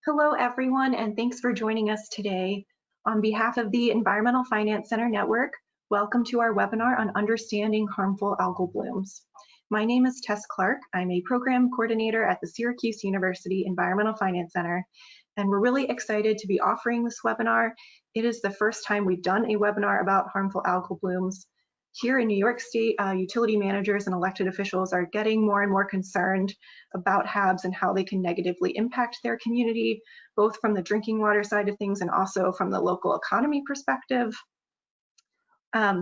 Hello, everyone, and thanks for joining us today. On behalf of the Environmental Finance Center Network, welcome to our webinar on understanding harmful algal blooms. My name is Tess Clark. I'm a program coordinator at the Syracuse University Environmental Finance Center, and we're really excited to be offering this webinar. It is the first time we've done a webinar about harmful algal blooms. Here in New York State, utility managers and elected officials are getting more and more concerned about HABs and how they can negatively impact their community, both from the drinking water side of things and also from the local economy perspective.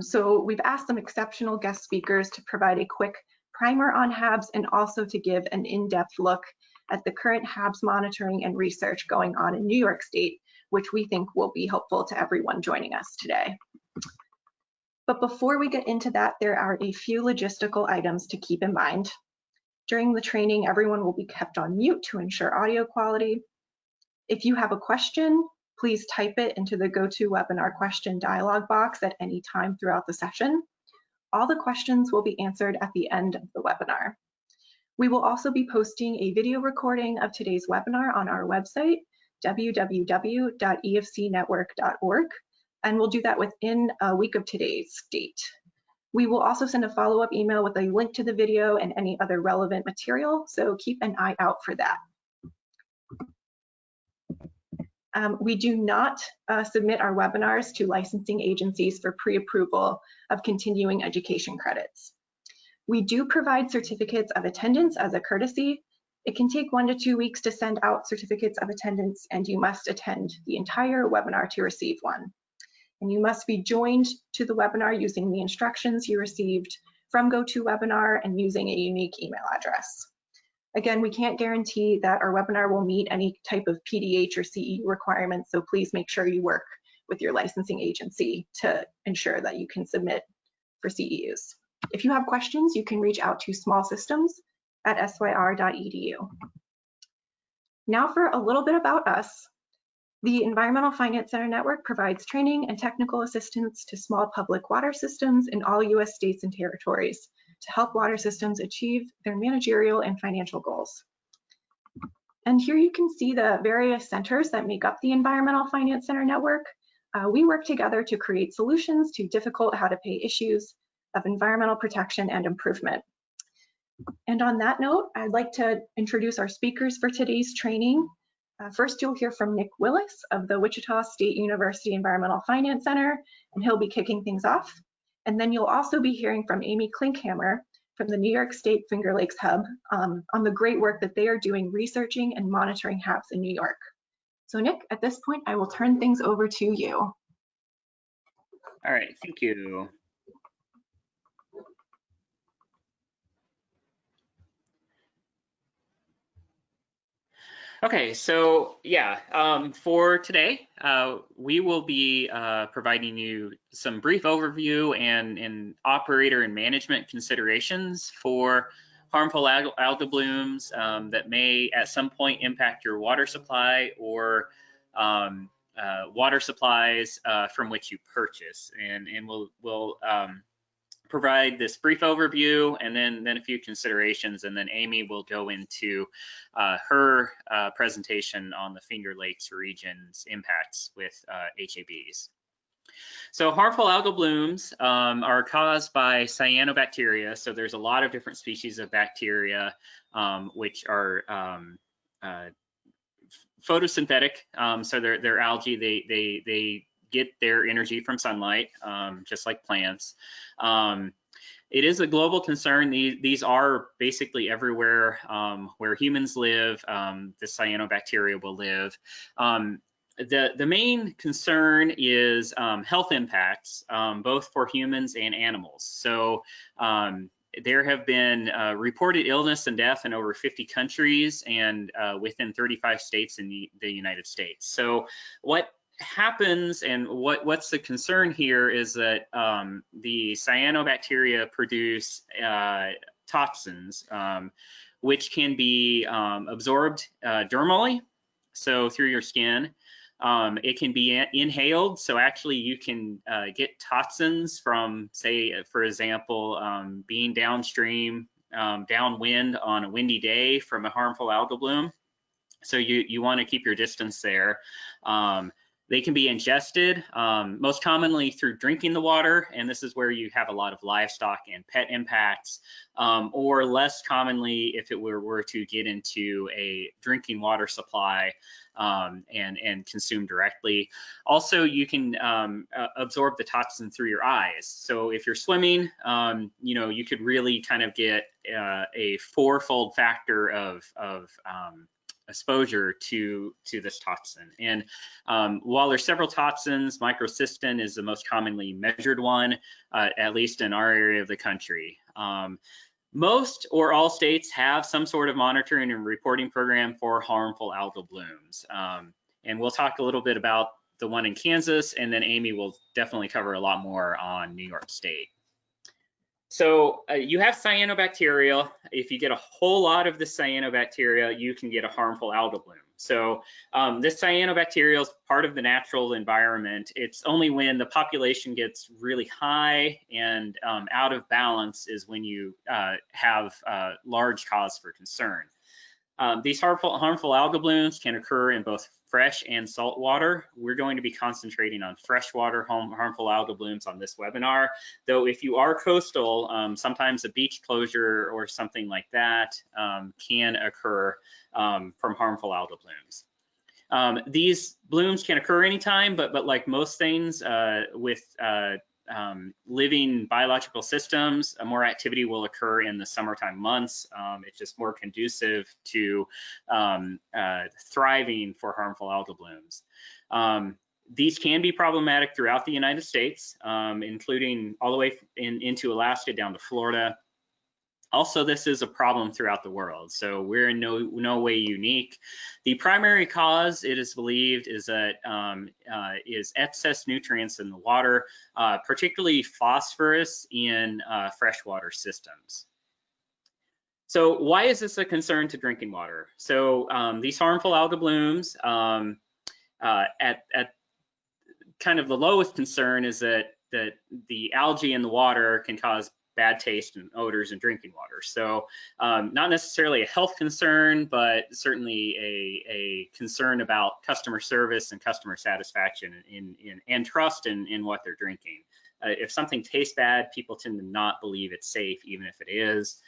So we've asked some exceptional guest speakers to provide a quick primer on HABs and also to give an in-depth look at the current HABs monitoring and research going on in New York State, which we think will be helpful to everyone joining us today. But before we get into that, there are a few logistical items to keep in mind. During the training, everyone will be kept on mute to ensure audio quality. If you have a question, please type it into the GoToWebinar question dialog box at any time throughout the session. All the questions will be answered at the end of the webinar. We will also be posting a video recording of today's webinar on our website, www.efcnetwork.org. And we'll do that within a week of today's date. We will also send a follow-up email with a link to the video and any other relevant material, so keep an eye out for that. We do not submit our webinars to licensing agencies for pre-approval of continuing education credits. We do provide certificates of attendance as a courtesy. It can take 1 to 2 weeks to send out certificates of attendance, and you must attend the entire webinar to receive one. And you must be joined to the webinar using the instructions you received from GoToWebinar and using a unique email address. Again, we can't guarantee that our webinar will meet any type of PDH or CE requirements, so please make sure you work with your licensing agency to ensure that you can submit for CEUs. If you have questions, you can reach out to smallsystems@syr.edu. Now for a little bit about us. The Environmental Finance Center Network provides training and technical assistance to small public water systems in all U.S. states and territories to help water systems achieve their managerial and financial goals. And here you can see the various centers that make up the Environmental Finance Center Network. We work together to create solutions to difficult how-to-pay issues of environmental protection and improvement. And on that note, I'd like to introduce our speakers for today's training. First, you'll hear from Nick Willis of the Wichita State University Environmental Finance Center, and he'll be kicking things off. And then you'll also be hearing from Amy Klinkhammer from the New York State Finger Lakes Hub on the great work that they are doing researching and monitoring HABs in New York. So Nick, at this point, I will turn things over to you. All right, thank you. Okay, so yeah, for today, we will be providing you some brief overview and operator and management considerations for harmful algal blooms that may at some point impact your water supply or water supplies from which you purchase. And we'll provide this brief overview and then a few considerations, and then Amy will go into her presentation on the Finger Lakes region's impacts with HABs. So harmful algal blooms are caused by cyanobacteria. So there's a lot of different species of bacteria which are photosynthetic. So they're algae. They get their energy from sunlight, just like plants. It is a global concern. These are basically everywhere where humans live. The cyanobacteria will live. The main concern is health impacts, both for humans and animals. So there have been reported illness and death in over 50 countries and within 35 states in the United States. So what happens and what's the concern here is that the cyanobacteria produce toxins which can be absorbed dermally, so through your skin. It can be inhaled, so actually you can get toxins from, say, for example, being downstream, downwind on a windy day from a harmful algal bloom. So you want to keep your distance there. They can be ingested, most commonly through drinking the water, and this is where you have a lot of livestock and pet impacts, or less commonly if it were to get into a drinking water supply and consume directly. Also, you can absorb the toxin through your eyes. So if you're swimming, you could really kind of get a fourfold factor of exposure to this toxin. And while there's several toxins, microcystin is the most commonly measured one, at least in our area of the country. Most or all states have some sort of monitoring and reporting program for harmful algal blooms. And we'll talk a little bit about the one in Kansas, and then Amy will definitely cover a lot more on New York State. So you have cyanobacteria. If you get a whole lot of the cyanobacteria, you can get a harmful algal bloom. So this cyanobacteria is part of the natural environment. It's only when the population gets really high and out of balance is when you have large cause for concern. These harmful algal blooms can occur in both fresh and salt water. We're going to be concentrating on freshwater harmful algal blooms on this webinar, though if you are coastal, sometimes a beach closure or something like that can occur from harmful algal blooms. These blooms can occur anytime, but like most things with living biological systems, more activity will occur in the summertime months. It's just more conducive to thriving for harmful algal blooms. These can be problematic throughout the United States, including all the way into Alaska down to Florida. Also, this is a problem throughout the world, so we're in no way unique. The primary cause, it is believed, is that is excess nutrients in the water, particularly phosphorus in freshwater systems. So why is this a concern to drinking water? So these harmful algal blooms, at kind of the lowest concern is that the algae in the water can cause bad taste and odors in drinking water. So not necessarily a health concern, but certainly a concern about customer service and customer satisfaction and trust in what they're drinking. If something tastes bad, people tend to not believe it's safe, even if it is.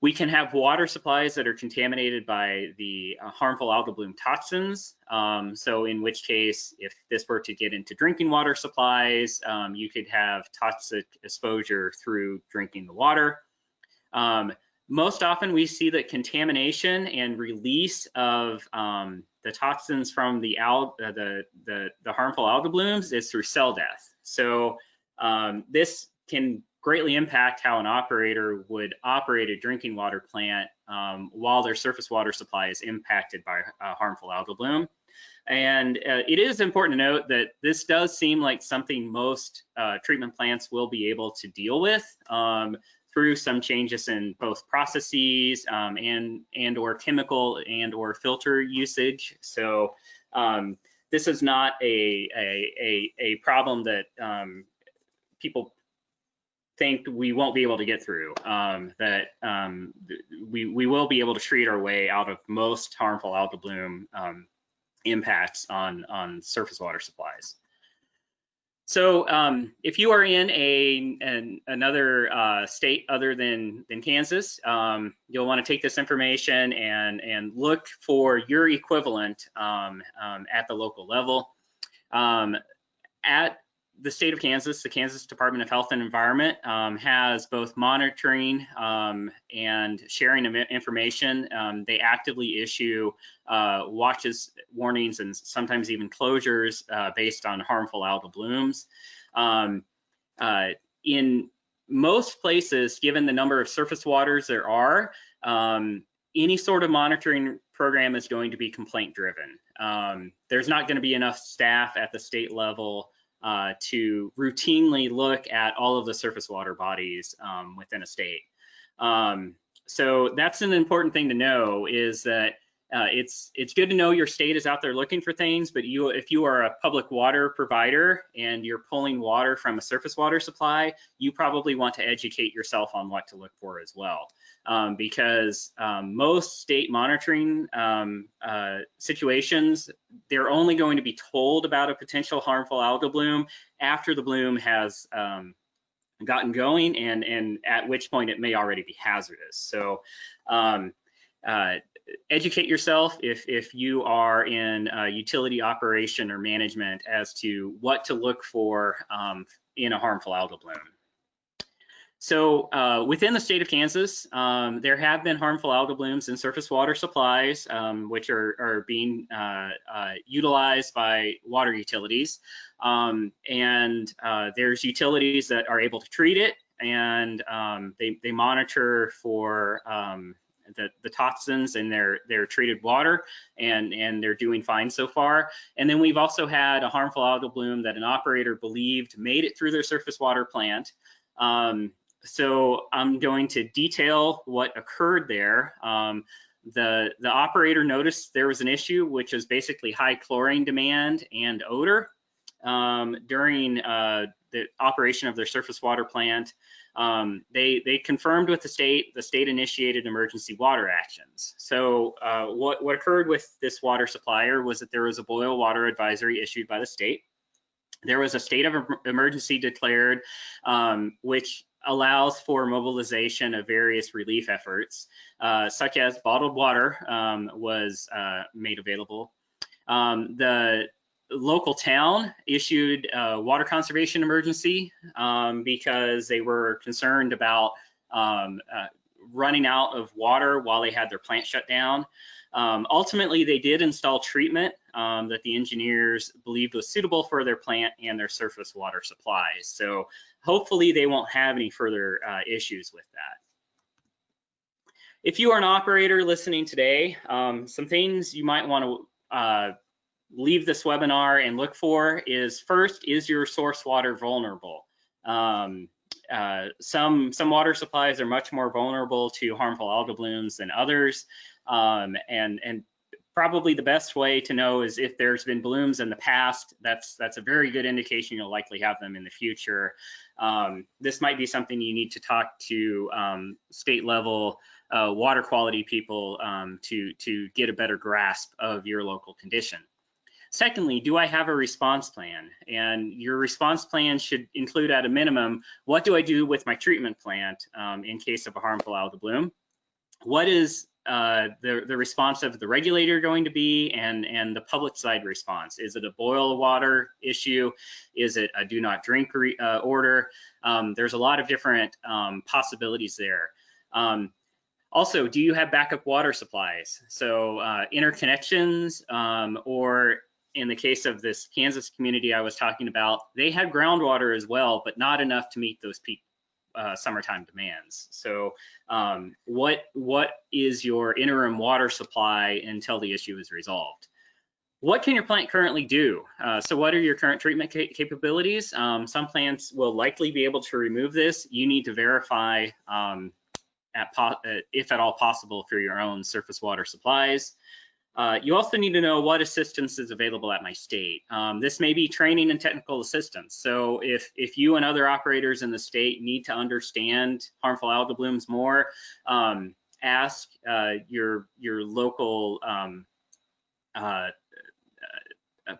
We can have water supplies that are contaminated by the harmful algal bloom toxins. So in which case, if this were to get into drinking water supplies, you could have toxic exposure through drinking the water. Most often we see that contamination and release of the toxins from the harmful algal blooms is through cell death. So this can greatly impact how an operator would operate a drinking water plant while their surface water supply is impacted by harmful algal bloom. And it is important to note that this does seem like something most treatment plants will be able to deal with through some changes in both processes and or chemical and or filter usage. So this is not a problem that people think we won't be able to get through, we will be able to treat our way out of most harmful algal bloom impacts on surface water supplies. So if you are in another state other than Kansas, you'll want to take this information and look for your equivalent at the local level. At the state of Kansas, the Kansas Department of Health and Environment has both monitoring and sharing of information. They actively issue watches, warnings, and sometimes even closures based on harmful algal blooms. In most places, given the number of surface waters there are, any sort of monitoring program is going to be complaint driven. There's not going to be enough staff at the state level to routinely look at all of the surface water bodies within a state. So that's an important thing to know, is that it's good to know your state is out there looking for things, but if you are a public water provider and you're pulling water from a surface water supply, you probably want to educate yourself on what to look for as well. because most state monitoring situations, they're only going to be told about a potential harmful algal bloom after the bloom has gotten going, and at which point it may already be hazardous. So educate yourself if you are in utility operation or management as to what to look for in a harmful algal bloom. So within the state of Kansas, there have been harmful algal blooms in surface water supplies, which are being utilized by water utilities. And there's utilities that are able to treat it, and they monitor for the toxins in their treated water, and they're doing fine so far. And then we've also had a harmful algal bloom that an operator believed made it through their surface water plant. So I'm going to detail what occurred there. The operator noticed there was an issue, which is basically high chlorine demand and odor during the operation of their surface water plant. They confirmed with the state initiated emergency water actions. So what occurred with this water supplier was that there was a boil water advisory issued by the state. There was a state of emergency declared, which allows for mobilization of various relief efforts, such as bottled water was made available. The local town issued a water conservation emergency because they were concerned about running out of water while they had their plant shut down. Ultimately, they did install treatment that the engineers believed was suitable for their plant and their surface water supplies. So hopefully they won't have any further issues with that. If you are an operator listening today, some things you might want to leave this webinar and look for is, first, is your source water vulnerable? Some water supplies are much more vulnerable to harmful algal blooms than others. And probably the best way to know is if there's been blooms in the past, that's a very good indication you'll likely have them in the future. This might be something you need to talk to state level water quality people to get a better grasp of your local condition. Secondly, do I have a response plan? And your response plan should include, at a minimum, what do I do with my treatment plant in case of a harmful algal bloom? What is the response of the regulator going to be, and the public side response? Is it a boil water issue? Is it a do not drink order? There's a lot of different possibilities there. Also, do you have backup water supplies? So interconnections, or in the case of this Kansas community I was talking about, they had groundwater as well, but not enough to meet those peak summertime demands. So what is your interim water supply until the issue is resolved? What can your plant currently do? So what are your current treatment capabilities? Some plants will likely be able to remove this. You need to verify if at all possible for your own surface water supplies. You also need to know what assistance is available at my state. This may be training and technical assistance. So if you and other operators in the state need to understand harmful algal blooms more, ask your local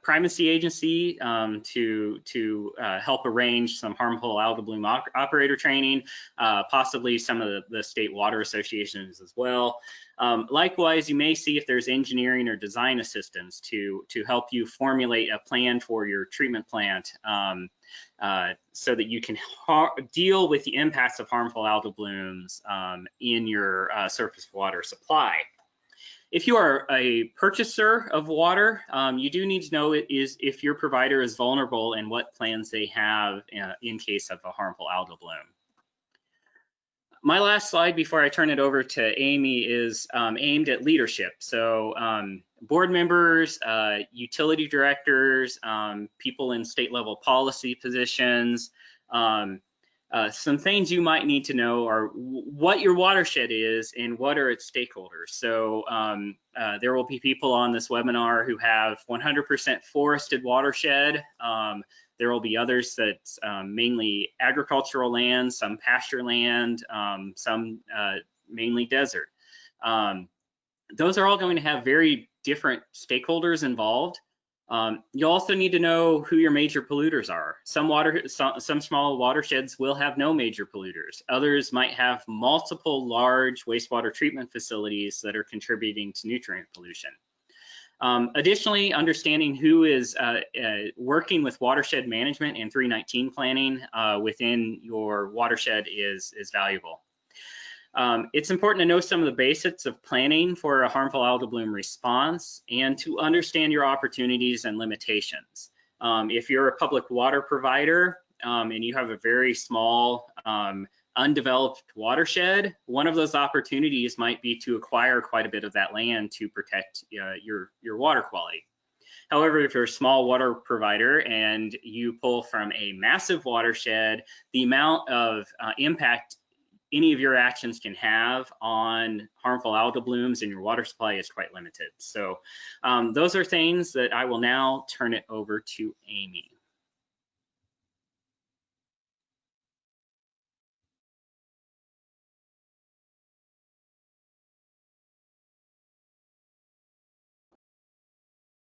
primacy agency to help arrange some harmful algal bloom operator training, possibly some of the state water associations as well. Likewise, you may see if there's engineering or design assistance to help you formulate a plan for your treatment plant so that you can deal with the impacts of harmful algal blooms in your surface water supply. If you are a purchaser of water, you do need to know if your provider is vulnerable and what plans they have in case of a harmful algal bloom. My last slide before I turn it over to Amy is aimed at leadership. So board members, utility directors, people in state level policy positions, some things you might need to know are what your watershed is and what are its stakeholders. So there will be people on this webinar who have 100% forested watershed. There will be others that's mainly agricultural land, some pasture land, some mainly desert. Those are all going to have very different stakeholders involved. You also need to know who your major polluters are. Some small watersheds will have no major polluters. Others might have multiple large wastewater treatment facilities that are contributing to nutrient pollution. Additionally, understanding who is working with watershed management and 319 planning within your watershed is valuable. It's important to know some of the basics of planning for a harmful algal bloom response and to understand your opportunities and limitations. If you're a public water provider and you have a very small undeveloped watershed, one of those opportunities might be to acquire quite a bit of that land to protect your water quality. However, if you're a small water provider and you pull from a massive watershed, the amount of impact any of your actions can have on harmful algal blooms in your water supply is quite limited. So those are things that I will now turn it over to Amy.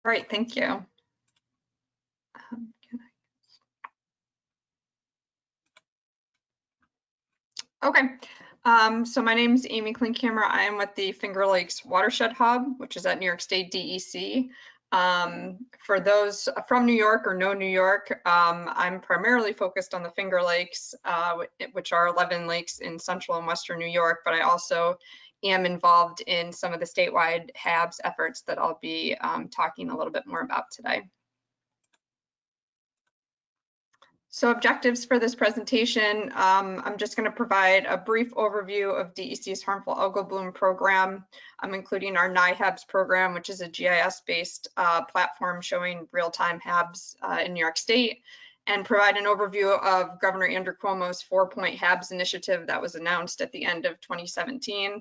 All right, thank you. Okay, so my name is Amy Kling. I am with the Finger Lakes Watershed Hub, which is at New York State DEC. For those from New York or know New York, I'm primarily focused on the Finger Lakes, which are 11 lakes in central and western New York, but I also am involved in some of the statewide HABs efforts that I'll be talking a little bit more about today. So objectives for this presentation, I'm just going to provide a brief overview of DEC's Harmful Algal Bloom Program. I'm including our NYHABS program, which is a GIS-based platform showing real-time HABs in New York State, and provide an overview of Governor Andrew Cuomo's 4-point HABs initiative that was announced at the end of 2017.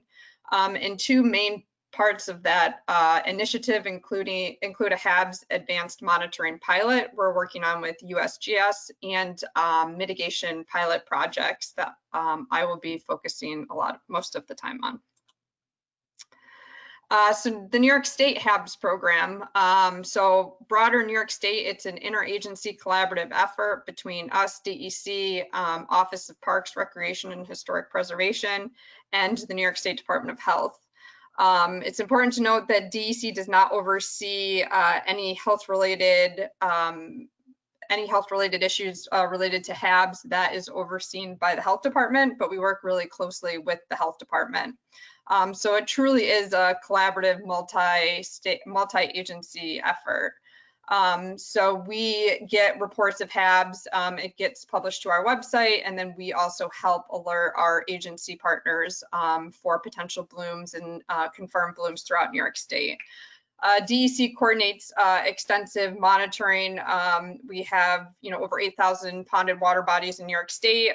And two main parts of that initiative include a HABs advanced monitoring pilot we're working on with USGS and mitigation pilot projects that I will be focusing most of the time on. So the New York State HABs program, so broader New York State, it's an interagency collaborative effort between us, DEC, Office of Parks, Recreation and Historic Preservation, and the New York State Department of Health. It's important to note that DEC does not oversee any health-related issues related to HABs. That is overseen by the Health Department, but we work really closely with the Health Department. So it truly is a collaborative multi-agency effort. So we get reports of HABs, it gets published to our website, and then we also help alert our agency partners for potential blooms and confirmed blooms throughout New York State. DEC coordinates extensive monitoring. We have, over 8,000 ponded water bodies in New York State.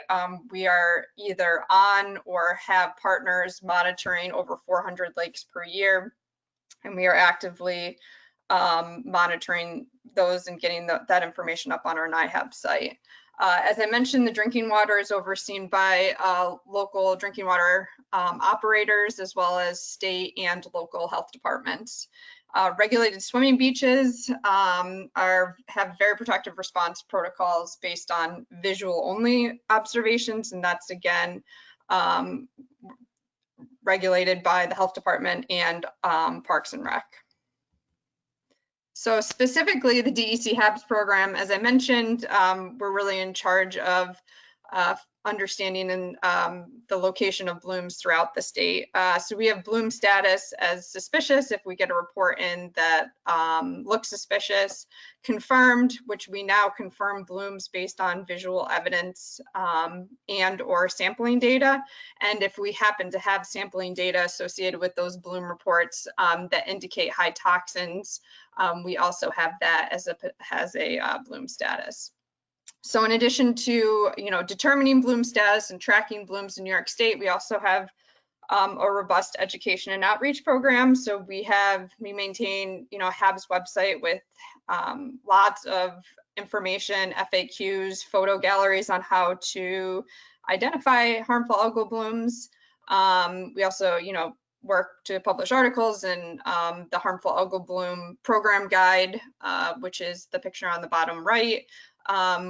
We are either on or have partners monitoring over 400 lakes per year, and we are actively monitoring those and getting that information up on our NYHAB site. As I mentioned, the drinking water is overseen by local drinking water operators as well as state and local health departments. Regulated swimming beaches have very protective response protocols based on visual only observations, and that's again regulated by the health department and Parks and Rec. So specifically the DEC HABs program, as I mentioned, we're really in charge of understanding and the location of blooms throughout the state. So we have bloom status as suspicious if we get a report in that looks suspicious, confirmed, which we now confirm blooms based on visual evidence and or sampling data. And if we happen to have sampling data associated with those bloom reports that indicate high toxins, we also have that as a bloom status. So in addition to, determining bloom status and tracking blooms in New York State, we also have a robust education and outreach program. So we maintain, HAB's website with lots of information, FAQs, photo galleries on how to identify harmful algal blooms. We also, work to publish articles in the Harmful Algal Bloom Program Guide, which is the picture on the bottom right.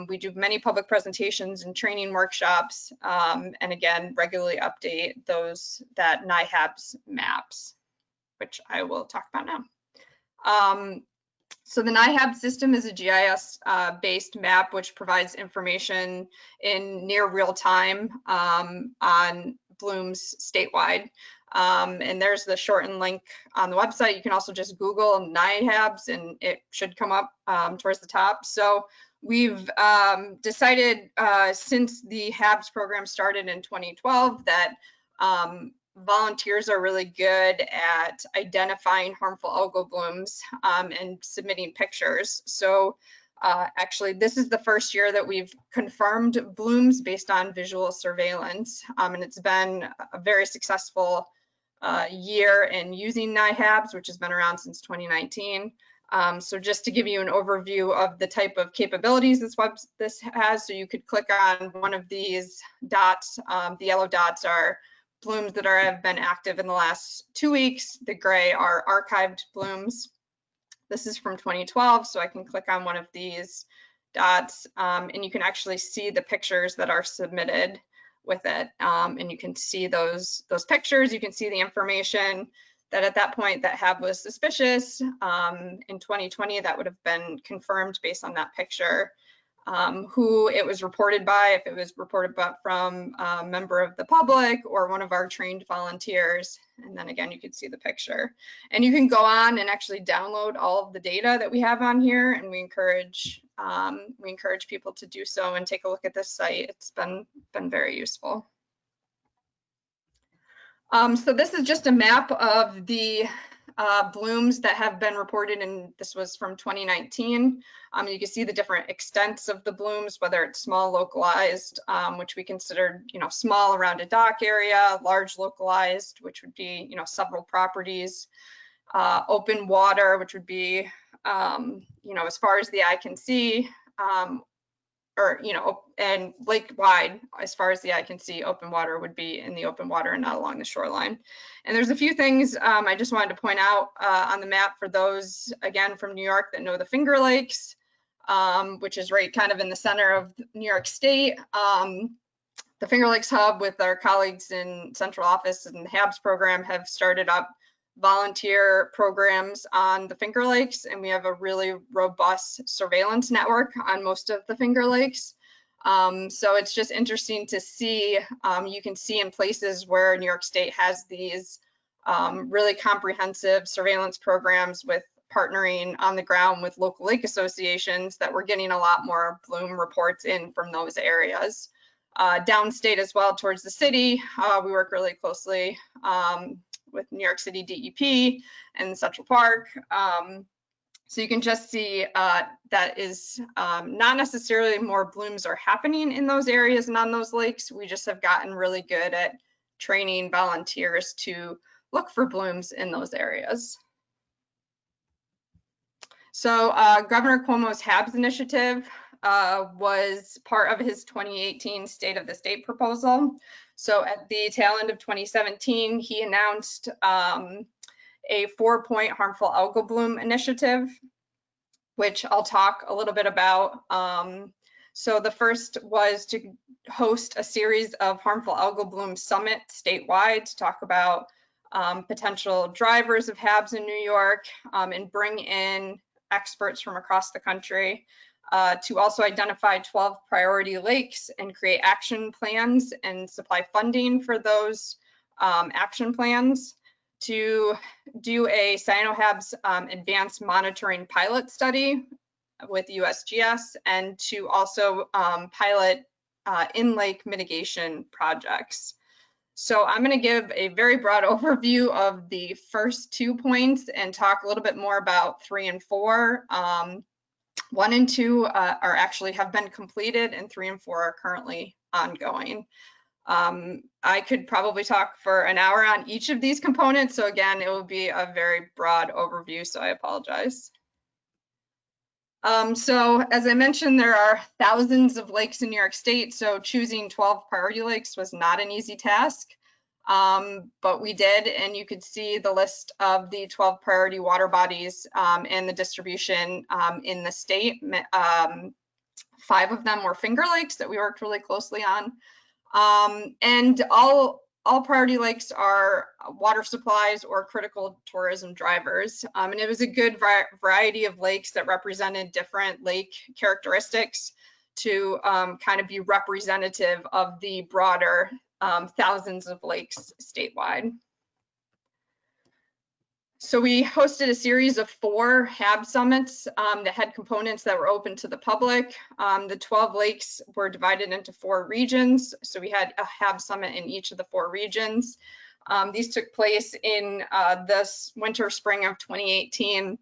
We do many public presentations and training workshops, and again, regularly update that NYHAB's maps, which I will talk about now. So the NYHAB system is a GIS-based map which provides information in near real time on blooms statewide. And there's the shortened link on the website. You can also just Google NYHABs and it should come up towards the top. So we've decided since the HABS program started in 2012 that volunteers are really good at identifying harmful algal blooms and submitting pictures. So actually, this is the first year that we've confirmed blooms based on visual surveillance, and it's been a very successful year in using NYHABs, which has been around since 2019. So just to give you an overview of the type of capabilities this has, so you could click on one of these dots. The yellow dots are blooms that have been active in the last 2 weeks. The gray are archived blooms. This is from 2012, so I can click on one of these dots and you can actually see the pictures that are submitted with it. And you can see those pictures. You can see the information that at that point that HAB was suspicious. In 2020, that would have been confirmed based on that picture. Who it was reported by, if it was reported from a member of the public or one of our trained volunteers. And then again, you can see the picture. And you can go on and actually download all of the data that we have on here, and we encourage people to do so and take a look at this site. It's been very useful. So this is just a map of the blooms that have been reported, and this was from 2019. You can see the different extents of the blooms, whether it's small localized, which we considered, small around a dock area, large localized, which would be, several properties, open water, which would be, as far as the eye can see, and lake wide, as far as the eye can see. Open water would be in the open water and not along the shoreline. And there's a few things I just wanted to point out on the map for those, again, from New York that know the Finger Lakes, which is right kind of in the center of New York State. The Finger Lakes Hub with our colleagues in central office and the HABS program have started up volunteer programs on the Finger Lakes, and we have a really robust surveillance network on most of the Finger Lakes. So it's just interesting to see, you can see in places where New York State has these really comprehensive surveillance programs with partnering on the ground with local lake associations, that we're getting a lot more bloom reports in from those areas. Downstate as well towards the city, we work really closely with New York City DEP and Central Park. So you can just see that is not necessarily more blooms are happening in those areas and on those lakes. We just have gotten really good at training volunteers to look for blooms in those areas. So Governor Cuomo's HABS initiative was part of his 2018 State of the State proposal. So at the tail end of 2017, he announced a 4-point harmful algal bloom initiative, which I'll talk a little bit about. So the first was to host a series of harmful algal bloom summits statewide to talk about potential drivers of HABs in New York and bring in experts from across the country. To also identify 12 priority lakes and create action plans and supply funding for those action plans, to do a CyanoHABs advanced monitoring pilot study with USGS, and to also pilot in-lake mitigation projects. So I'm going to give a very broad overview of the first 2 points and talk a little bit more about 3 and 4. 1 and 2 are actually have been completed, and 3 and 4 are currently ongoing. I could probably talk for an hour on each of these components. So again, it will be a very broad overview, so I apologize. So as I mentioned, there are thousands of lakes in New York State, so choosing 12 priority lakes was not an easy task. but we did, and you could see the list of the 12 priority water bodies and the distribution in the state. 5 of them were Finger Lakes that we worked really closely on. And all priority lakes are water supplies or critical tourism drivers. And it was a good variety of lakes that represented different lake characteristics to kind of be representative of the broader thousands of lakes statewide. So we hosted a series of 4 HAB Summits that had components that were open to the public. The 12 lakes were divided into 4 regions. So we had a HAB Summit in each of the 4 regions. These took place in this winter, spring of 2018.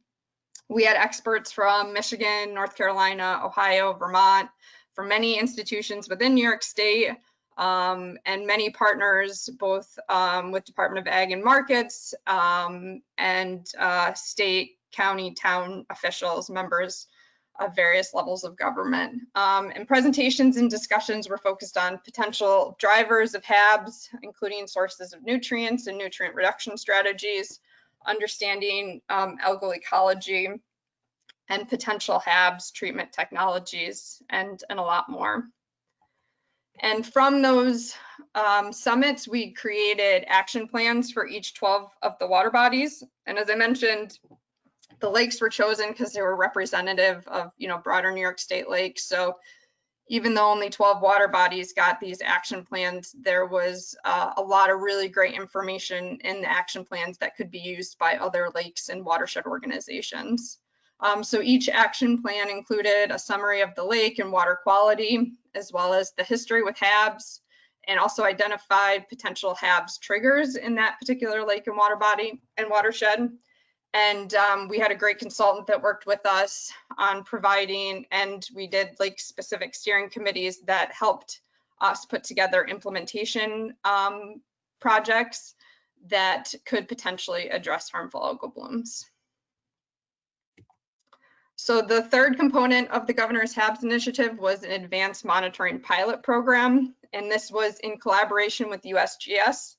We had experts from Michigan, North Carolina, Ohio, Vermont, from many institutions within New York State, and many partners, both with Department of Ag and Markets and state, county, town officials, members of various levels of government. And presentations and discussions were focused on potential drivers of HABs, including sources of nutrients and nutrient reduction strategies, understanding algal ecology, and potential HABs, treatment technologies, and a lot more. And from those summits, we created action plans for each 12 of the water bodies. And as I mentioned, the lakes were chosen because they were representative of, broader New York State lakes. So even though only 12 water bodies got these action plans, there was a lot of really great information in the action plans that could be used by other lakes and watershed organizations. So each action plan included a summary of the lake and water quality, as well as the history with HABs, and also identified potential HABs triggers in that particular lake and water body and watershed. And we had a great consultant that worked with us on providing, and we did lake-specific steering committees that helped us put together implementation projects that could potentially address harmful algal blooms. So the third component of the Governor's HABs initiative was an advanced monitoring pilot program, and this was in collaboration with USGS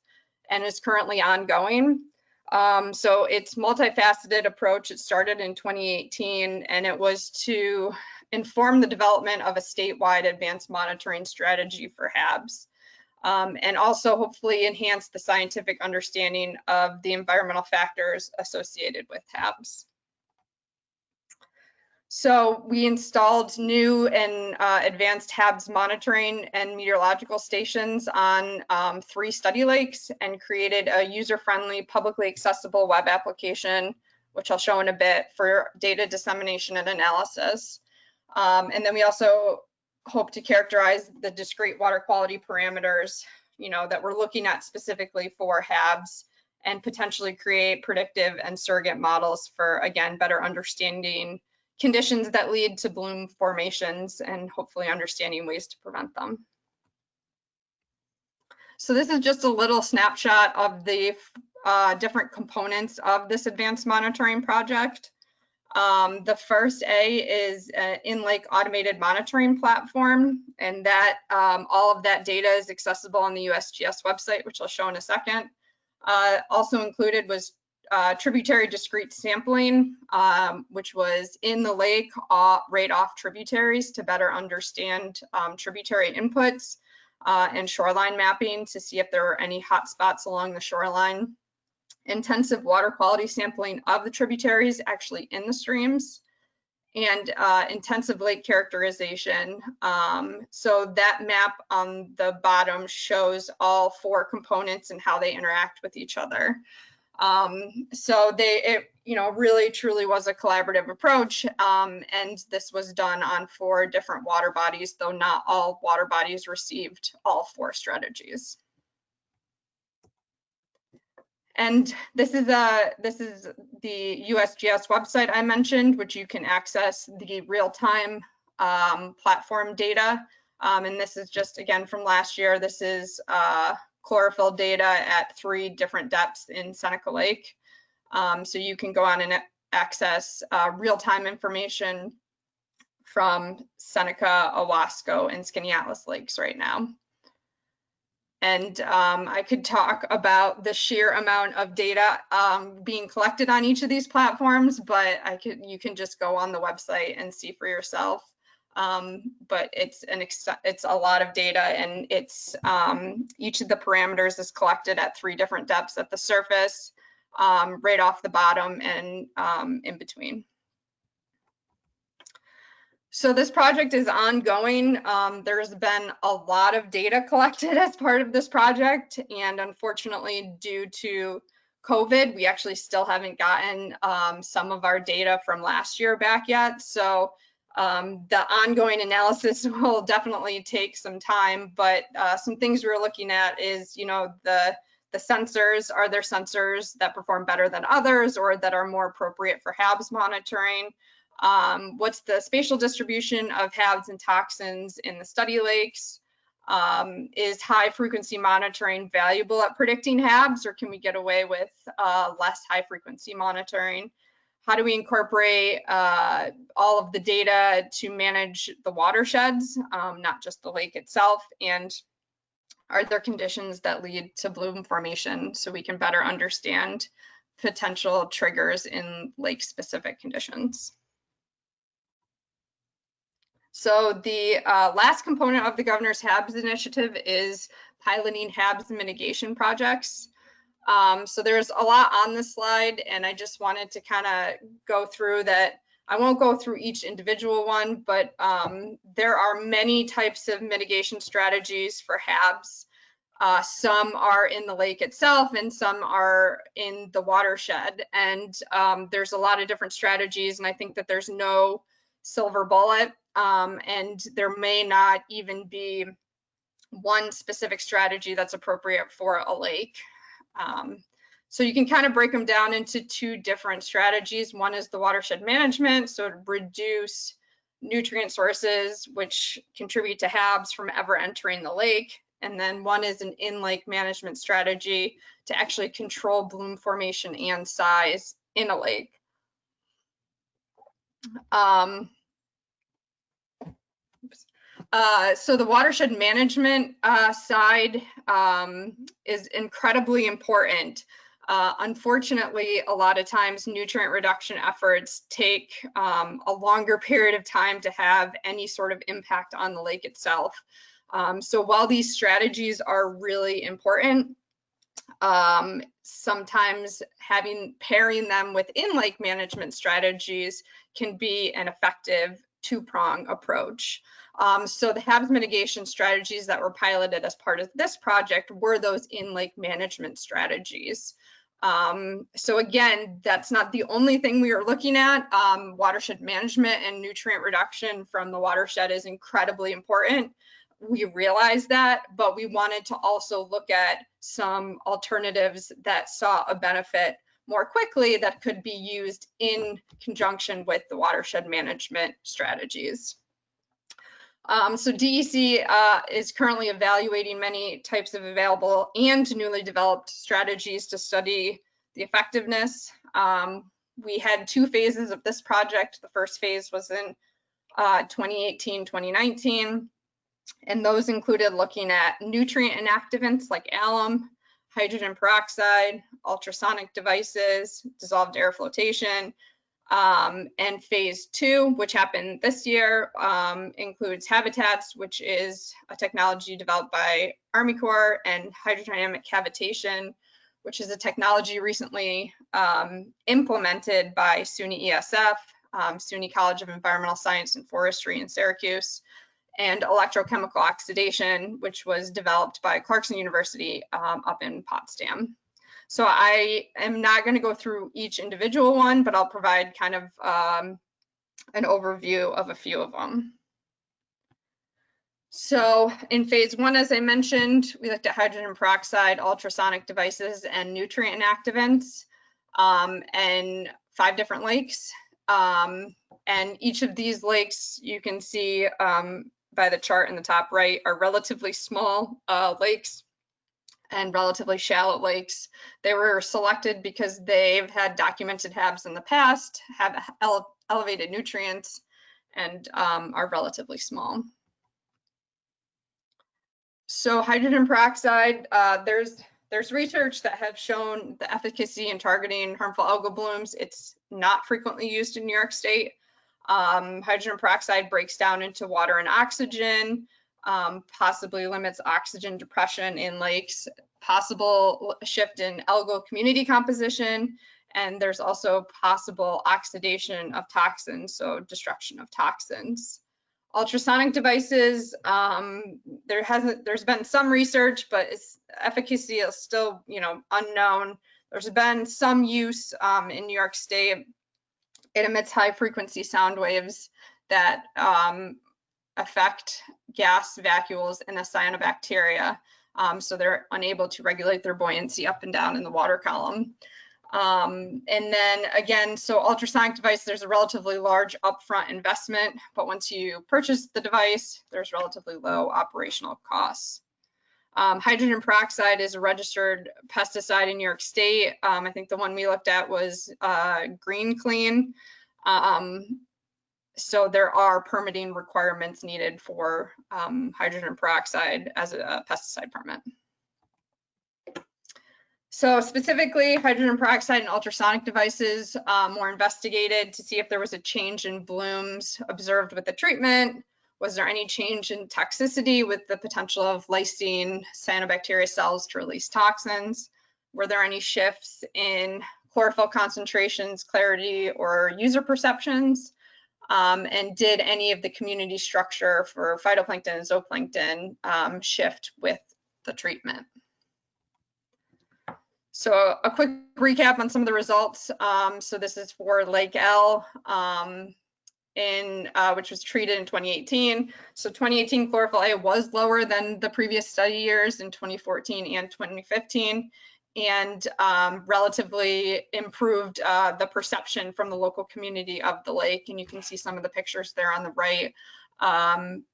and is currently ongoing. So it's multifaceted approach. It started in 2018, and it was to inform the development of a statewide advanced monitoring strategy for HABs, and also hopefully enhance the scientific understanding of the environmental factors associated with HABs. So we installed new and advanced HABs monitoring and meteorological stations on 3 study lakes and created a user-friendly, publicly accessible web application, which I'll show in a bit, for data dissemination and analysis. And then we also hope to characterize the discrete water quality parameters, that we're looking at specifically for HABs, and potentially create predictive and surrogate models for, again, better understanding conditions that lead to bloom formations and hopefully understanding ways to prevent them. So this is just a little snapshot of the different components of this advanced monitoring project. The first A is an in-lake automated monitoring platform, and that all of that data is accessible on the USGS website, which I'll show in a second. Also included was tributary discrete sampling, which was in the lake right off tributaries to better understand tributary inputs, and shoreline mapping to see if there were any hot spots along the shoreline. Intensive water quality sampling of the tributaries actually in the streams, and intensive lake characterization. So that map on the bottom shows all 4 components and how they interact with each other. So it really truly was a collaborative approach, and this was done on 4 different water bodies, though not all water bodies received all 4 strategies. And this is the USGS website I mentioned, which you can access the real-time platform data. And this is just, again, from last year. This is chlorophyll data at 3 different depths in Seneca Lake. So you can go on and access real-time information from Seneca, Owasco, and Skaneateles lakes right now. And I could talk about the sheer amount of data being collected on each of these platforms, but you can just go on the website and see for yourself. But it's a lot of data, and it's each of the parameters is collected at 3 different depths: at the surface, right off the bottom, and in between. So this project is ongoing. There's been a lot of data collected as part of this project, and unfortunately, due to COVID, we actually still haven't gotten some of our data from last year back yet. So the ongoing analysis will definitely take some time, but some things we're looking at is, the sensors. Are there sensors that perform better than others or that are more appropriate for HABs monitoring? What's the spatial distribution of HABs and toxins in the study lakes? Is high frequency monitoring valuable at predicting HABs, or can we get away with less high frequency monitoring? How do we incorporate all of the data to manage the watersheds, not just the lake itself? And are there conditions that lead to bloom formation so we can better understand potential triggers in lake-specific conditions? So the last component of the Governor's HABs initiative is piloting HABs mitigation projects. So there's a lot on this slide, and I just wanted to kind of go through that. I won't go through each individual one, but there are many types of mitigation strategies for HABs. Some are in the lake itself, and some are in the watershed. And there's a lot of different strategies, and I think that there's no silver bullet, and there may not even be one specific strategy that's appropriate for a lake. So you can kind of break them down into 2 different strategies. One is the watershed management, so to reduce nutrient sources which contribute to HABs from ever entering the lake. And then one is an in-lake management strategy to actually control bloom formation and size in a lake. So the watershed management side is incredibly important. Unfortunately, a lot of times nutrient reduction efforts take a longer period of time to have any sort of impact on the lake itself. So while these strategies are really important, sometimes pairing them with in-lake management strategies can be an effective 2-prong approach. So the HABs mitigation strategies that were piloted as part of this project were those in-lake management strategies. So again, that's not the only thing we are looking at. Watershed management and nutrient reduction from the watershed is incredibly important. We realize that, but we wanted to also look at some alternatives that saw a benefit more quickly that could be used in conjunction with the watershed management strategies. So DEC is currently evaluating many types of available and newly developed strategies to study the effectiveness. We had 2 phases of this project. The first phase was in 2018-2019, and those included looking at nutrient inactivants like alum, hydrogen peroxide, ultrasonic devices, dissolved air flotation. And phase 2, which happened this year, includes habitats, which is a technology developed by Army Corps, and hydrodynamic cavitation, which is a technology recently implemented by SUNY ESF, SUNY College of Environmental Science and Forestry in Syracuse, and electrochemical oxidation, which was developed by Clarkson University up in Potsdam. So I am not going to go through each individual one, but I'll provide kind of an overview of a few of them. So in phase 1, as I mentioned, we looked at hydrogen peroxide, ultrasonic devices, and nutrient inactivants, and 5 different lakes. And each of these lakes, you can see by the chart in the top right, are relatively small lakes and relatively shallow lakes. They were selected because they've had documented HABs in the past, have elevated nutrients, and are relatively small. So hydrogen peroxide, there's research that have shown the efficacy in targeting harmful algal blooms. It's not frequently used in New York State. Hydrogen peroxide breaks down into water and oxygen, possibly limits oxygen depression in lakes, possible shift in algal community composition, and there's also possible oxidation of toxins, so destruction of toxins. Ultrasonic devices, there's been some research, but its efficacy is still, unknown. There's been some use in New York State. It emits high frequency sound waves that affect gas vacuoles in the cyanobacteria. So they're unable to regulate their buoyancy up and down in the water column. And then again, so ultrasonic device, there's a relatively large upfront investment, but once you purchase the device, there's relatively low operational costs. Hydrogen peroxide is a registered pesticide in New York State. I think the one we looked at was Green Clean. So there are permitting requirements needed for hydrogen peroxide as a pesticide permit. So specifically, hydrogen peroxide and ultrasonic devices were investigated to see if there was a change in blooms observed with the treatment. Was there any change in toxicity with the potential of lysine cyanobacteria cells to release toxins? Were there any shifts in chlorophyll concentrations, clarity, or user perceptions? And did any of the community structure for phytoplankton and zooplankton shift with the treatment? So a quick recap on some of the results. So this is for Lake L, which was treated in 2018. So 2018 chlorophyll A was lower than the previous study years in 2014 and 2015, and relatively improved the perception from the local community of the lake. And you can see some of the pictures there on the right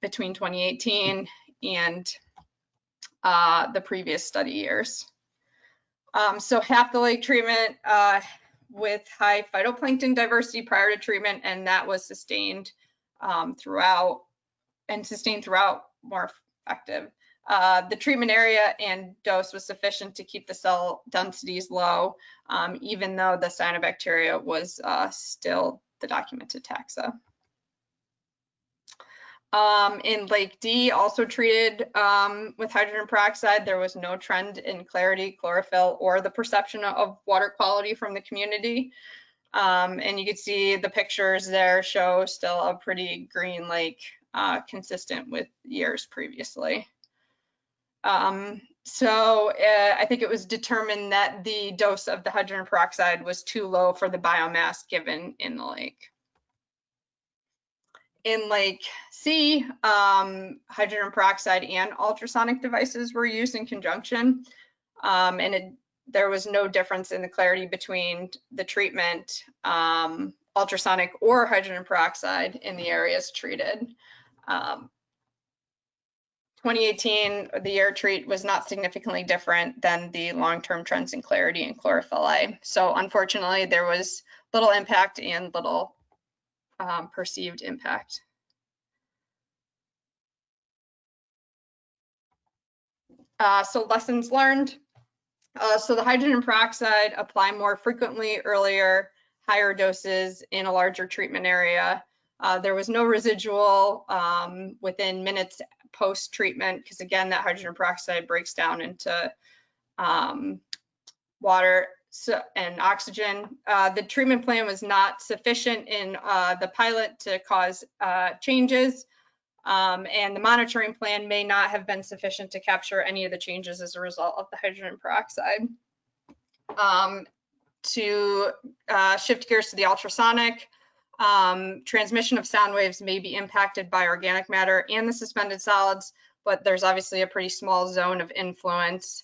between 2018 and the previous study years. So half the lake treatment with high phytoplankton diversity prior to treatment, and that was sustained throughout, more effective. The treatment area and dose was sufficient to keep the cell densities low, even though the cyanobacteria was still the documented taxa. In Lake D, also treated with hydrogen peroxide, there was no trend in clarity, chlorophyll, or the perception of water quality from the community. And you can see the pictures there show still a pretty green lake, consistent with years previously. So I think it was determined that the dose of the hydrogen peroxide was too low for the biomass given in the lake. In Lake C, hydrogen peroxide and ultrasonic devices were used in conjunction, and there was no difference in the clarity between the treatment, ultrasonic or hydrogen peroxide in the areas treated. 2018, the air treat was not significantly different than the long-term trends in clarity and chlorophyll A. So unfortunately, there was little impact and little perceived impact. So lessons learned. So the hydrogen peroxide, apply more frequently, earlier, higher doses in a larger treatment area. There was no residual within minutes post-treatment, because again, that hydrogen peroxide breaks down into water and oxygen. The treatment plan was not sufficient in the pilot to cause changes, and the monitoring plan may not have been sufficient to capture any of the changes as a result of the hydrogen peroxide. To shift gears to the ultrasonic, transmission of sound waves may be impacted by organic matter and the suspended solids, but there's obviously a pretty small zone of influence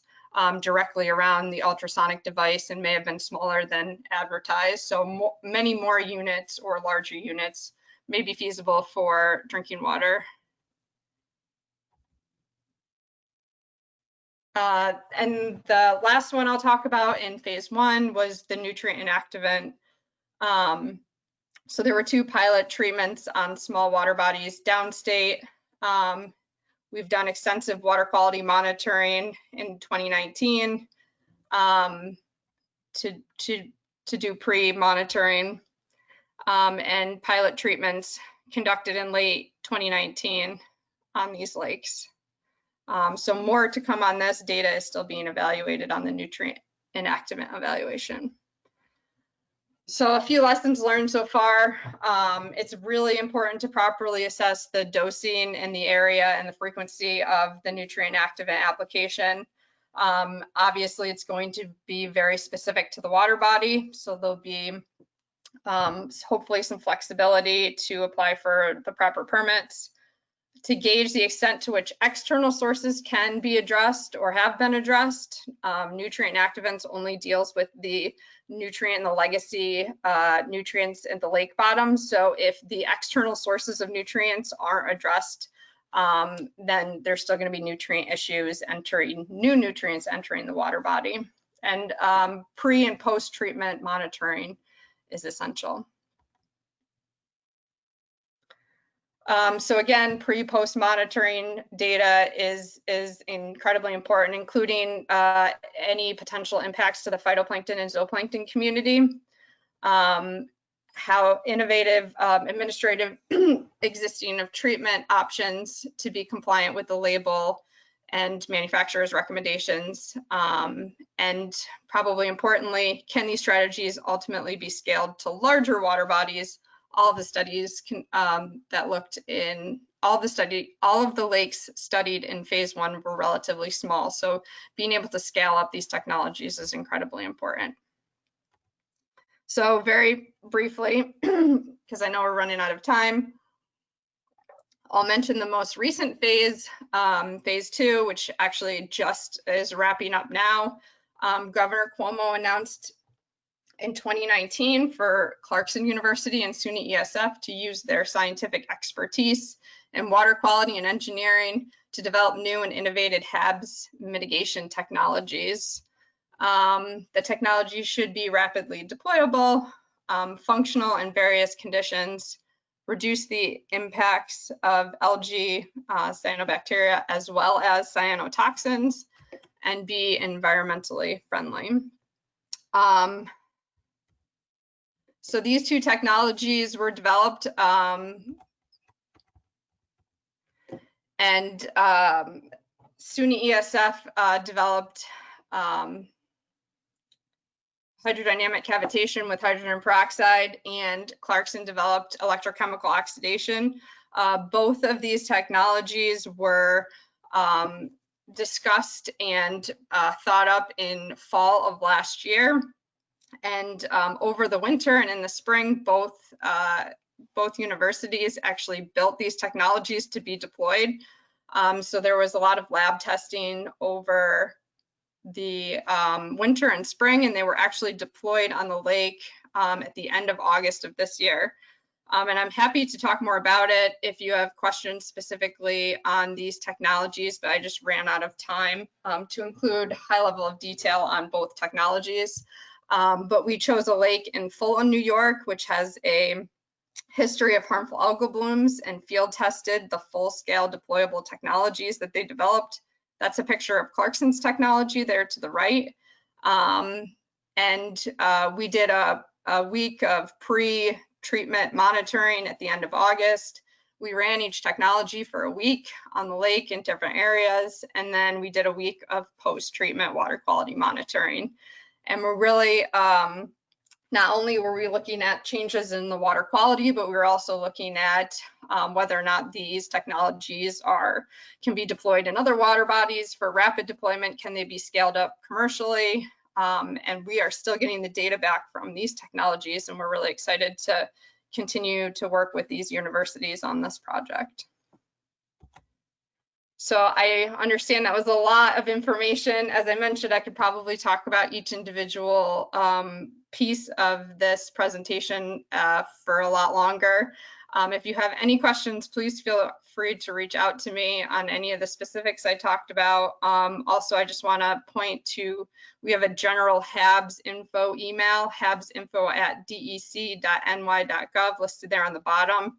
directly around the ultrasonic device, and may have been smaller than advertised. So many more units or larger units may be feasible for drinking water. And the last one I'll talk about in phase 1 was the nutrient inactivant. So there were 2 pilot treatments on small water bodies downstate We've done extensive water quality monitoring in 2019 to do pre-monitoring, and pilot treatments conducted in late 2019 on these lakes. So more to come on this. Data is still being evaluated on the nutrient enactment evaluation. So a few lessons learned so far. It's really important to properly assess the dosing and the area and the frequency of the nutrient activant application. Obviously, it's going to be very specific to the water body, so there'll be hopefully some flexibility to apply for the proper permits. To gauge the extent to which external sources can be addressed or have been addressed. Nutrient activants only deals with the nutrient and the legacy nutrients in the lake bottom. So if the external sources of nutrients aren't addressed, then there's still going to be nutrient issues entering, new nutrients entering the water body. And pre and post treatment monitoring is essential. So again, pre-post monitoring data is incredibly important, including any potential impacts to the phytoplankton and zooplankton community. How innovative administrative existing of treatment options to be compliant with the label and manufacturer's recommendations. And probably importantly, can these strategies ultimately be scaled to larger water bodies? All of the studies that looked in all of the lakes studied in phase 1 were relatively small. So being able to scale up these technologies is incredibly important. So very briefly, because I know we're running out of time, I'll mention the most recent phase, phase 2, which actually just is wrapping up now. Governor Cuomo announced in 2019 for Clarkson University and SUNY ESF to use their scientific expertise in water quality and engineering to develop new and innovative HABs mitigation technologies. The technology should be rapidly deployable, functional in various conditions, reduce the impacts of algae, cyanobacteria, as well as cyanotoxins, and be environmentally friendly. So these two technologies were developed and SUNY ESF developed hydrodynamic cavitation with hydrogen peroxide, and Clarkson developed electrochemical oxidation. Both of these technologies were discussed and thought up in fall of last year. And over the winter and in the spring, both universities actually built these technologies to be deployed. So there was a lot of lab testing over the winter and spring, and they were actually deployed on the lake at the end of August of this year. And I'm happy to talk more about it if you have questions specifically on these technologies, but I just ran out of time to include high level of detail on both technologies. But we chose a lake in Fulton, New York, which has a history of harmful algal blooms, and field tested the full-scale deployable technologies that they developed. That's a picture of Clarkson's technology there to the right. And we did a week of pre-treatment monitoring at the end of August. We ran each technology for a week on the lake in different areas, and then we did a week of post-treatment water quality monitoring. And we're really, not only were we looking at changes in the water quality, but we were also looking at whether or not these technologies can be deployed in other water bodies for rapid deployment. Can they be scaled up commercially? And we are still getting the data back from these technologies, and we're really excited to continue to work with these universities on this project. So I understand that was a lot of information. As I mentioned, I could probably talk about each individual piece of this presentation for a lot longer. If you have any questions, please feel free to reach out to me on any of the specifics I talked about. Also, I just want to point to, we have a general HABS info email, habsinfo@dec.ny.gov, listed there on the bottom.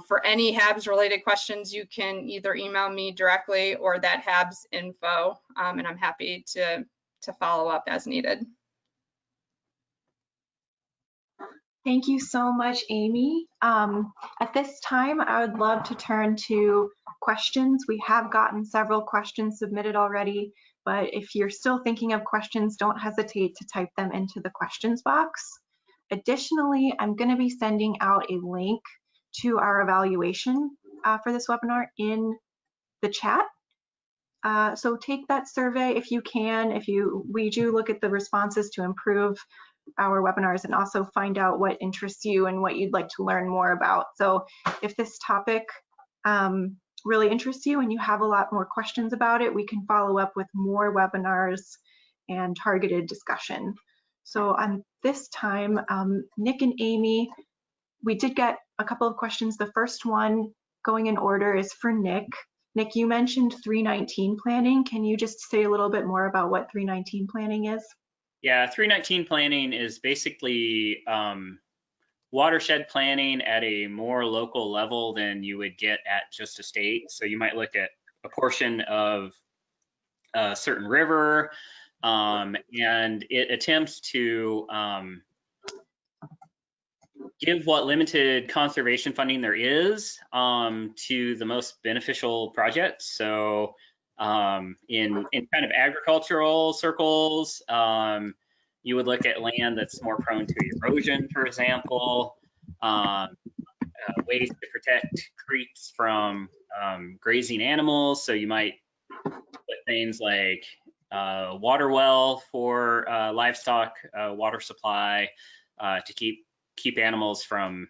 For any HABs related questions, you can either email me directly or that HABs info, and I'm happy to follow up as needed. Thank you so much, Amy. At this time, I would love to turn to questions. We have gotten several questions submitted already, but if you're still thinking of questions, don't hesitate to type them into the questions box. Additionally, I'm going to be sending out a link to our evaluation for this webinar in the chat. So take that survey if you can. We do look at the responses to improve our webinars and also find out what interests you and what you'd like to learn more about. So if this topic really interests you and you have a lot more questions about it, we can follow up with more webinars and targeted discussion. So on this time, Nick and Amy, we did get a couple of questions. The first one going in order is for Nick. Nick, you mentioned 319 planning. Can you just say a little bit more about what 319 planning is? Yeah, 319 planning is basically watershed planning at a more local level than you would get at just a state. So you might look at a portion of a certain river, and it attempts to give what limited conservation funding there is to the most beneficial projects. So in kind of agricultural circles, you would look at land that's more prone to erosion, for example, ways to protect creeks from grazing animals. So you might put things like water well for livestock water supply to keep animals from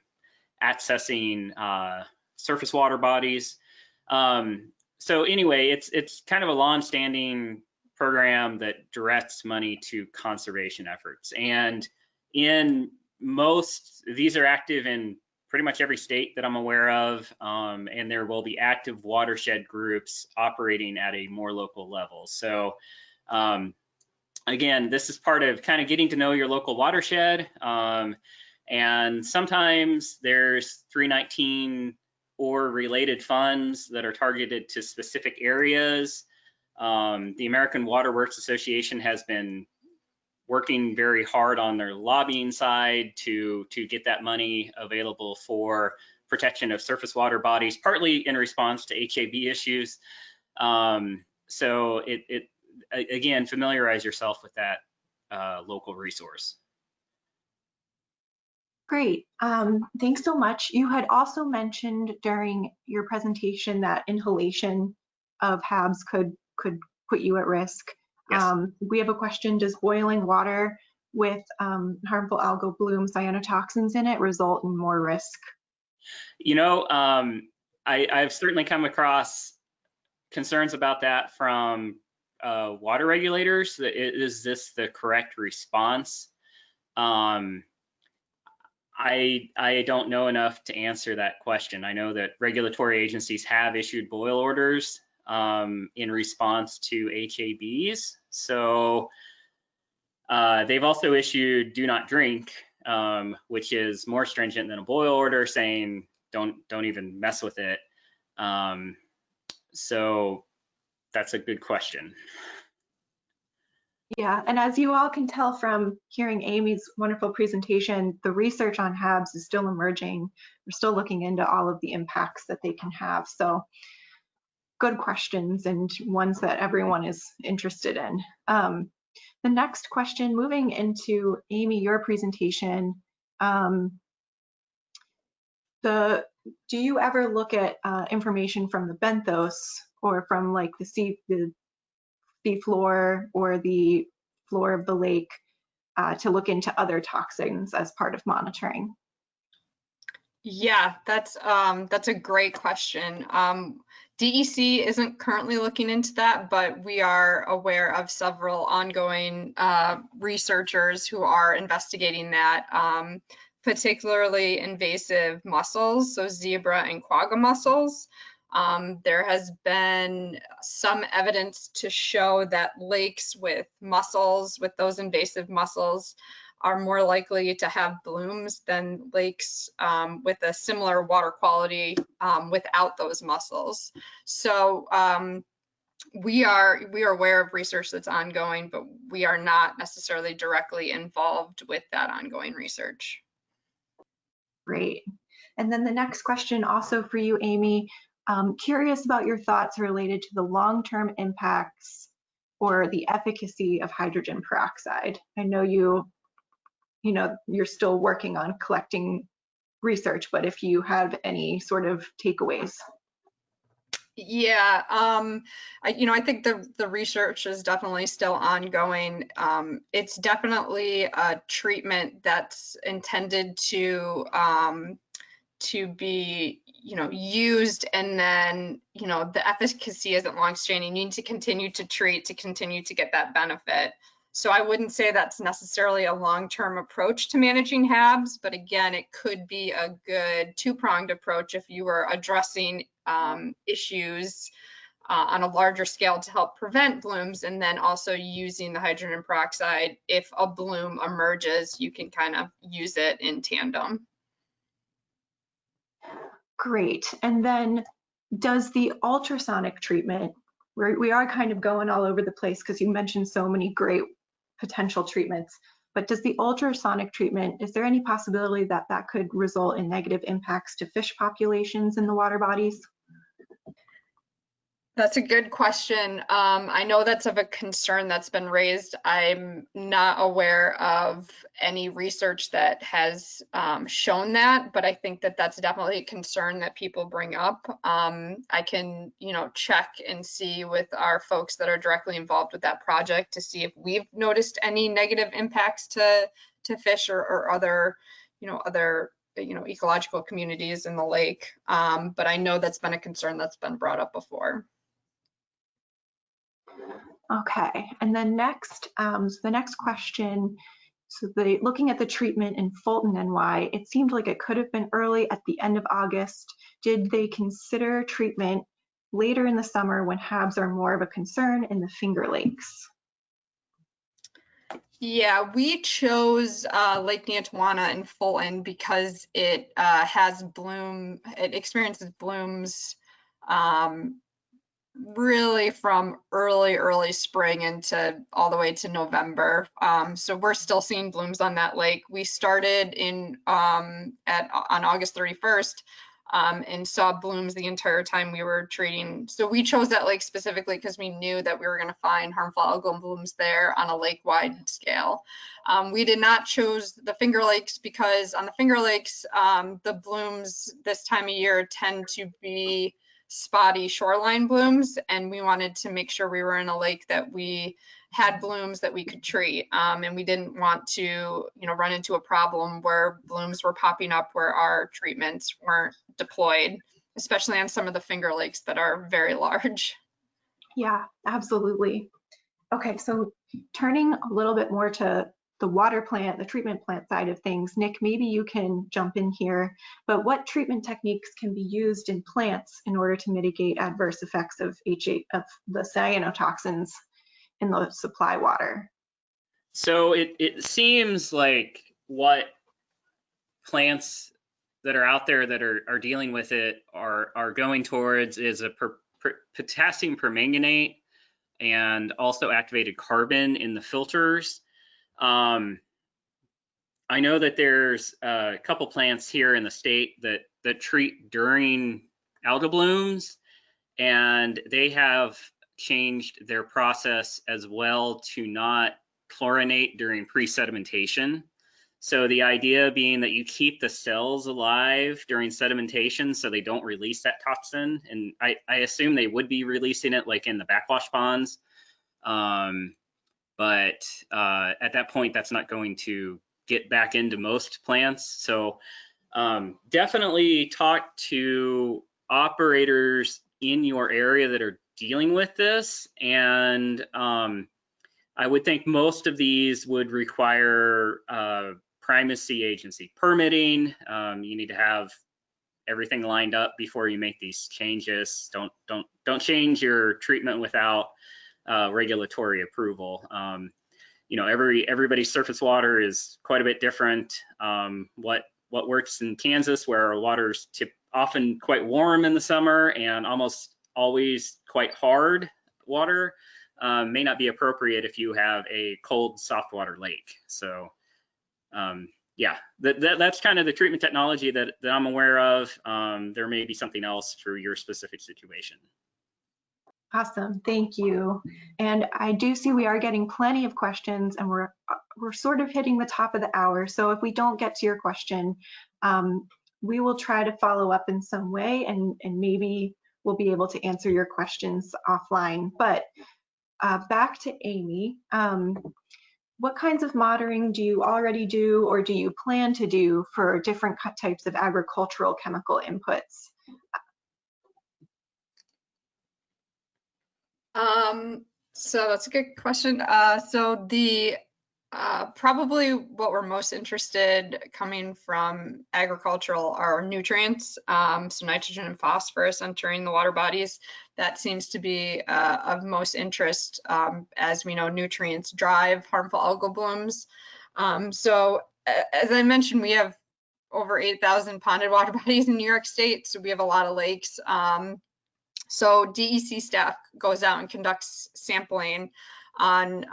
accessing surface water bodies. So anyway, it's kind of a long-standing program that directs money to conservation efforts. And these are active in pretty much every state that I'm aware of, and there will be active watershed groups operating at a more local level. So again, this is part of kind of getting to know your local watershed. And sometimes there's 319 or related funds that are targeted to specific areas. The American Water Works Association has been working very hard on their lobbying side to get that money available for protection of surface water bodies, partly in response to HAB issues. So again, familiarize yourself with that local resource. Great, thanks so much. You had also mentioned during your presentation that inhalation of HABs could put you at risk. Yes. We have a question, does boiling water with harmful algal bloom cyanotoxins in it result in more risk? You know, I've certainly come across concerns about that from water regulators. Is this the correct response? I don't know enough to answer that question. I know that regulatory agencies have issued boil orders in response to HABs. So they've also issued do not drink, which is more stringent than a boil order, saying don't even mess with it. So that's a good question. Yeah, and as you all can tell from hearing Amy's wonderful presentation, the research on HABs is still emerging. We're still looking into all of the impacts that they can have. So good questions and ones that everyone is interested in. The next question, moving into Amy, your presentation, do you ever look at information from the benthos or from like the sea floor or the floor of the lake to look into other toxins as part of monitoring? Yeah, that's a great question. DEC isn't currently looking into that, but we are aware of several ongoing researchers who are investigating that, particularly invasive mussels, so zebra and quagga mussels. There has been some evidence to show that lakes with mussels, with those invasive mussels, are more likely to have blooms than lakes with a similar water quality without those mussels. So we are aware of research that's ongoing, but we are not necessarily directly involved with that ongoing research. Great. And then the next question also for you, Amy. Curious about your thoughts related to the long-term impacts or the efficacy of hydrogen peroxide. I know you're still working on collecting research, but if you have any sort of takeaways. Yeah, I think the research is definitely still ongoing. It's definitely a treatment that's intended to be, used, and then, the efficacy isn't long-standing. You need to continue to treat to continue to get that benefit. So I wouldn't say that's necessarily a long-term approach to managing HABs, but again, it could be a good two-pronged approach if you were addressing issues on a larger scale to help prevent blooms, and then also using the hydrogen peroxide. If a bloom emerges, you can kind of use it in tandem. Great. And then does the ultrasonic treatment, we are kind of going all over the place because you mentioned so many great potential treatments, but does the ultrasonic treatment, is there any possibility that that could result in negative impacts to fish populations in the water bodies? That's a good question. I know that's of a concern that's been raised. I'm not aware of any research that has shown that, but I think that that's definitely a concern that people bring up. I can, check and see with our folks that are directly involved with that project to see if we've noticed any negative impacts to fish or other, ecological communities in the lake. But I know that's been a concern that's been brought up before. Okay, and then next, so the next question, so looking at the treatment in Fulton, NY, it seemed like it could have been early at the end of August. Did they consider treatment later in the summer when HABs are more of a concern in the Finger Lakes? Yeah, we chose Lake Niantawana in Fulton because it it experiences blooms really from early spring into all the way to November. So we're still seeing blooms on that lake. We started on August 31st and saw blooms the entire time we were treating. So we chose that lake specifically because we knew that we were going to find harmful algal blooms there on a lake-wide scale. We did not choose the Finger Lakes because on the Finger Lakes, the blooms this time of year tend to be spotty shoreline blooms, and we wanted to make sure we were in a lake that we had blooms that we could treat, and we didn't want to run into a problem where blooms were popping up where our treatments weren't deployed, especially on some of the Finger Lakes that are very large. Yeah, absolutely. Okay, so turning a little bit more to the water plant, the treatment plant side of things, Nick, maybe you can jump in here, but what treatment techniques can be used in plants in order to mitigate adverse effects of the cyanotoxins in the supply water? So it seems like what plants that are out there that are dealing with it are going towards is a potassium permanganate and also activated carbon in the filters. I know that there's a couple plants here in the state that treat during algal blooms, and they have changed their process as well to not chlorinate during pre-sedimentation. So the idea being that you keep the cells alive during sedimentation so they don't release that toxin. And I assume they would be releasing it like in the backwash ponds. But at that point, that's not going to get back into most plants. So definitely talk to operators in your area that are dealing with this. And I would think most of these would require primacy agency permitting. You need to have everything lined up before you make these changes. Don't change your treatment without regulatory approval. you know, everybody's surface water is quite a bit different. What works in Kansas, where our water's often quite warm in the summer and almost always quite hard water, may not be appropriate if you have a cold soft water lake. So yeah, that's kind of the treatment technology that I'm aware of. There may be something else for your specific situation. Awesome, thank you. And I do see we are getting plenty of questions, and we're sort of hitting the top of the hour. So if we don't get to your question, we will try to follow up in some way, and maybe we'll be able to answer your questions offline. But back to Amy, what kinds of monitoring do you already do, or do you plan to do for different types of agricultural chemical inputs? So that's a good question. So the probably what we're most interested coming from agricultural are nutrients, so nitrogen and phosphorus entering the water bodies. That seems to be of most interest. As we know, nutrients drive harmful algal blooms. So as I mentioned, we have over 8,000 ponded water bodies in New York State, so we have a lot of lakes. So DEC staff goes out and conducts sampling on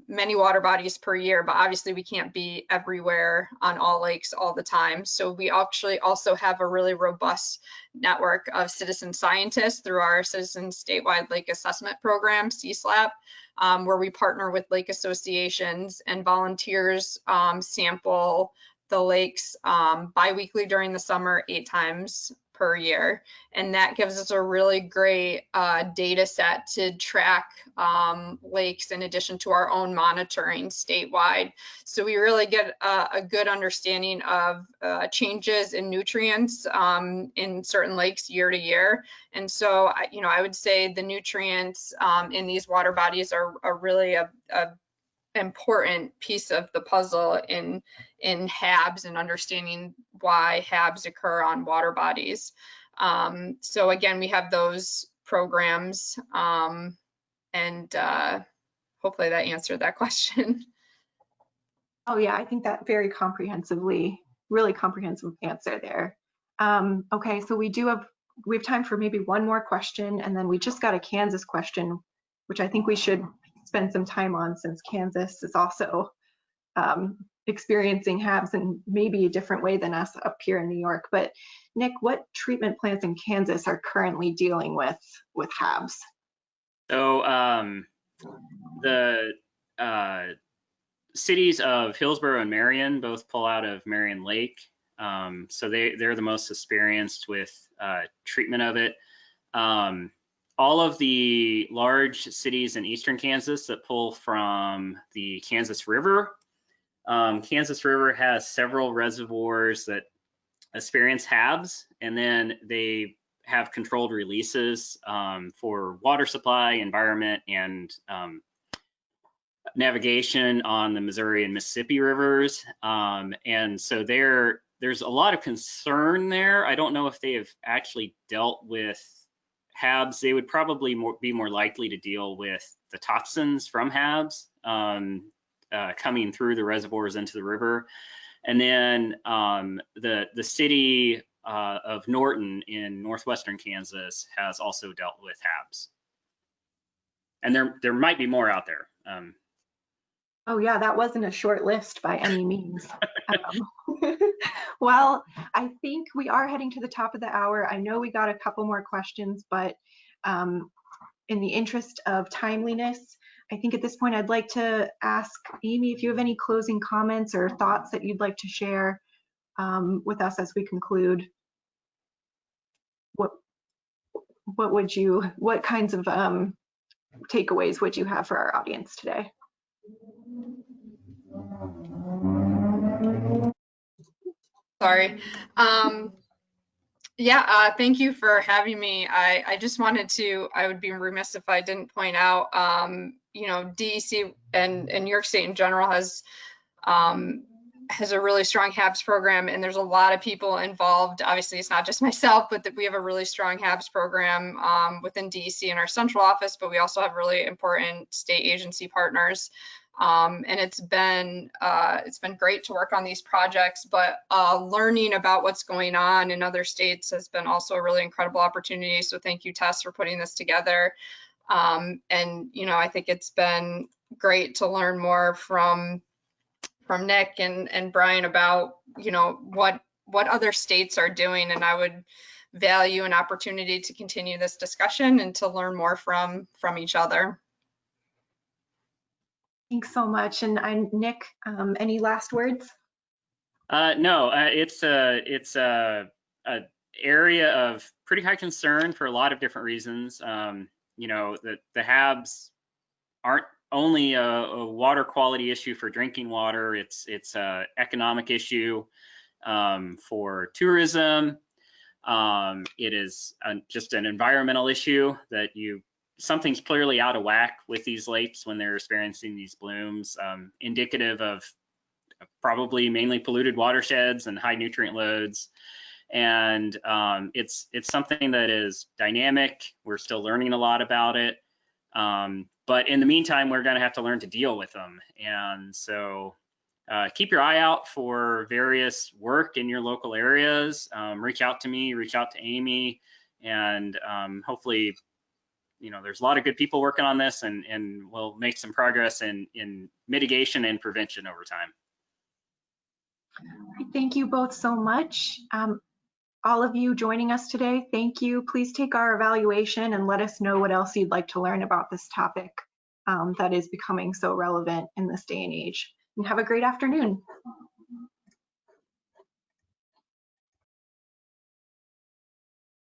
many water bodies per year, but obviously we can't be everywhere on all lakes all the time. So we actually also have a really robust network of citizen scientists through our Citizen Statewide Lake Assessment Program, CSLAP, where we partner with lake associations, and volunteers sample the lakes bi-weekly during the summer, 8 times per year, and that gives us a really great data set to track lakes in addition to our own monitoring statewide. So we really get a good understanding of changes in nutrients in certain lakes year to year. And so, I would say the nutrients in these water bodies are really a important piece of the puzzle in HABs and understanding why HABs occur on water bodies. So again, we have those programs, and hopefully that answered that question. Oh yeah, I think that very comprehensively, really comprehensive answer there. Okay, so we have time for maybe one more question, and then we just got a Kansas question, which I think we should spend some time on, since Kansas is also experiencing HABs in maybe a different way than us up here in New York. But Nick, what treatment plants in Kansas are currently dealing with HABs? So the cities of Hillsborough and Marion both pull out of Marion Lake. So they're the most experienced with treatment of it. All of the large cities in eastern Kansas that pull from the Kansas River. Kansas River has several reservoirs that experience HABs, and then they have controlled releases for water supply, environment, and navigation on the Missouri and Mississippi rivers. And so there's a lot of concern there. I don't know if they have actually dealt with HABs. They would probably be more likely to deal with the toxins from HABs coming through the reservoirs into the river. And then the city of Norton in northwestern Kansas has also dealt with HABs. And there might be more out there. Oh yeah, that wasn't a short list by any means. Well, I think we are heading to the top of the hour. I know we got a couple more questions, but in the interest of timeliness, I think at this point I'd like to ask Amy if you have any closing comments or thoughts that you'd like to share with us as we conclude. What kinds of takeaways would you have for our audience today? Sorry. Thank you for having me. I just wanted to, I would be remiss if I didn't point out, DEC and New York State in general has a really strong HABs program, and there's a lot of people involved. Obviously, it's not just myself, but that we have a really strong HABs program within DEC in our central office, but we also have really important state agency partners. And it's been great to work on these projects, but learning about what's going on in other states has been also a really incredible opportunity. So thank you, Tess, for putting this together. And I think it's been great to learn more from Nick and Brian about what other states are doing, and I would value an opportunity to continue this discussion and to learn more from each other. Thanks so much. And Nick, any last words? No, it's a area of pretty high concern for a lot of different reasons. The HABs aren't only a water quality issue for drinking water. It's an economic issue for tourism. It is just an environmental issue that something's clearly out of whack with these lakes when they're experiencing these blooms, indicative of probably mainly polluted watersheds and high nutrient loads. And it's something that is dynamic. We're still learning a lot about it. But in the meantime, we're going to have to learn to deal with them. And so keep your eye out for various work in your local areas. Reach out to me, reach out to Amy, and hopefully, there's a lot of good people working on this, and we'll make some progress in mitigation and prevention over time. Thank you both so much. All of you joining us today, thank you. Please take our evaluation and let us know what else you'd like to learn about this topic that is becoming so relevant in this day and age. And have a great afternoon.